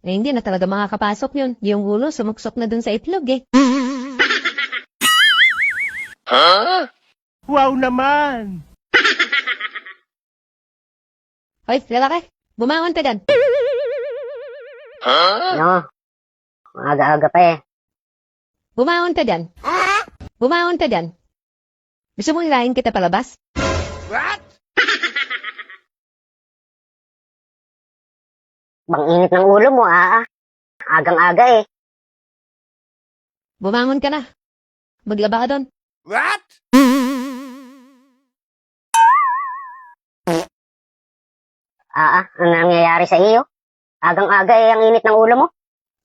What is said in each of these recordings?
Eh, hindi na talaga makakapasok yun. Yung ulo, sumuksok na dun sa itlog eh. Wow naman! Hoy, lalaki, bumangon ka dyan. No, aga-aga pa eh. Bumangon ka dyan. Bumangon ka dyan. Gusto mong hilahin kita palabas? What? Bang init ng ulo mo, Agang-aga eh. Bumangon ka na. Maglaba ka doon. What? Ang nangyayari sa iyo? Agang-aga eh ang init ng ulo mo.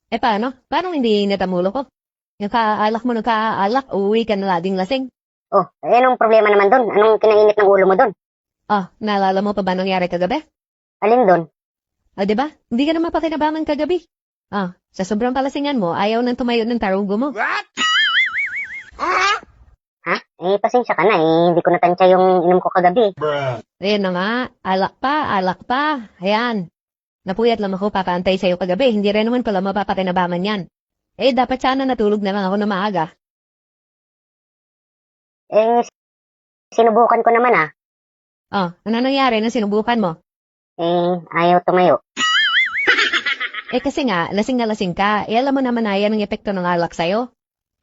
Eh paano? Paano hindi init ang ulo ko? Yung kaalak mo, nagkaalak, uuwi ka na lading lasing. Oh, eh anong problema naman dun? Anong kinainit ng ulo mo dun? Oh, naalala mo pa ba nangyari kagabi? Alin dun? Ah, di ba? Hindi ka na mapakinabangan kagabi. Ah, sa sobrang palasingan mo, ayaw nang tumayo ng tarugo mo. What? Ha? Eh, pasensya ka na eh. Hindi ko natansya yung inom ko kagabi. Ayan na nga, alak pa. Ayan. Napuyat lang ako papaantay sa'yo kagabi, hindi rin naman pala mapapakinabangan yan. Eh, dapat sana natulog na lang ako na maaga. Eh, sinubukan ko naman Oh, ano nangyari na sinubukan mo? Eh, ayaw tumayo. Eh kasi nga, lasing na lasing ka. Eh alam mo naman na yan ang epekto ng alak sa'yo.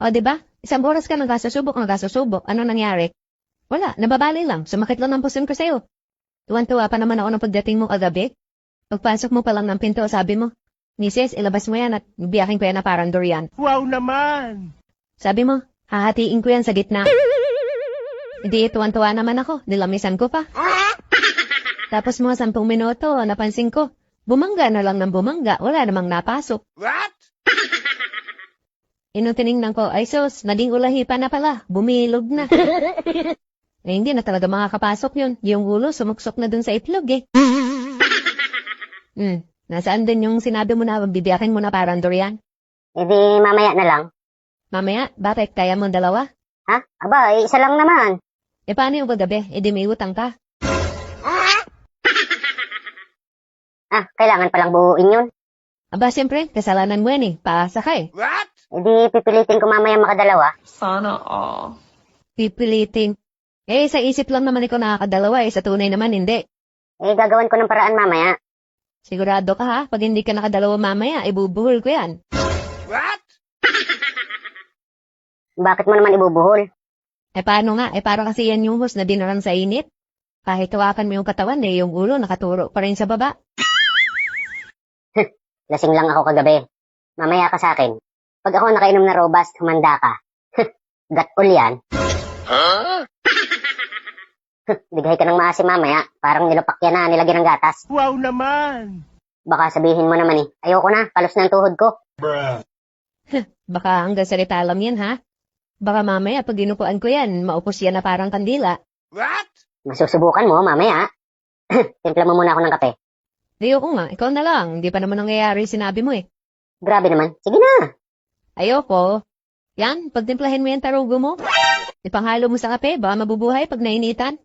O, di ba? Isang oras ka nagkasusubok. Ano nangyari? Wala, nababali lang. Sumakit lang ang puson ko sa'yo. Tuwan-tuwa pa naman ako ng pagdating mo kagabi. Pagpasok mo pa lang ng pinto, sabi mo, Misis, ilabas mo yan at biyakin ko yan na parang durian. Wow naman! Sabi mo, hahatiin ko yan sa gitna. Hindi, tuwan-tuwa naman ako. Nilamisan ko pa. Tapos mga 10 minuto, napansin ko, bumangga na lang ng bumangga. Wala namang napasok. What? Inong tinignan ko, ay sus, naging ulahi pa na pala. Bumilog na. Eh, hindi na talaga makakapasok yun. Yung ulo, sumuksok na dun sa itlog eh. Nasaan din yung sinabi mo na bibiyakin mo na parang durian? Eh di, mamaya na lang. Mamaya, bakit kaya mo dalawa? Ha? Aba, isa lang naman. Eh, paano yung kagabi? Eh, di may utang ka. Kailangan palang buuin yun. Aba, siyempre, kasalanan mo yan eh. Paasa ka eh. What? Eh di, pipilitin ko mamaya makadalawa. Sana all. Pipilitin. Eh, sa isip lang naman ikaw nakakadalawa eh. Sa tunay naman, hindi. Eh, gagawan ko ng paraan mamaya. Sigurado ka ha? Pag hindi ka nakadalawa mamaya, ibubuhol ko yan. What? Bakit mo naman ibubuhol? Eh, paano nga? Eh, para kasi yan yung hus na dinarang sa init. Kahit hawakan mo yung katawan eh, yung ulo nakaturo pa rin sa baba. Lasing lang ako kagabi. Mamaya ka sa akin. Pag ako nakainom na robust, humanda ka. Gatol yan. Bigay ka ng maasim mamaya. Parang nilupak yan na nilagyan ng gatas. Wow naman! Baka sabihin mo naman ayoko na, palos na ang tuhod ko. Baka hanggang salita lang yan ha? Baka mamaya pag inupuan ko yan, maupos yan na parang kandila. What? Masusubukan mo mamaya. Timpla mo muna ako ng kape. Ayoko nga, ikaw na lang. Hindi pa naman nangyayari sinabi mo eh. Grabe naman. Sige na. Ayoko. Yan, pagtimplahin mo yan tarugo mo. Ipanghalo mo sa kape, baka mabubuhay pag nainitan.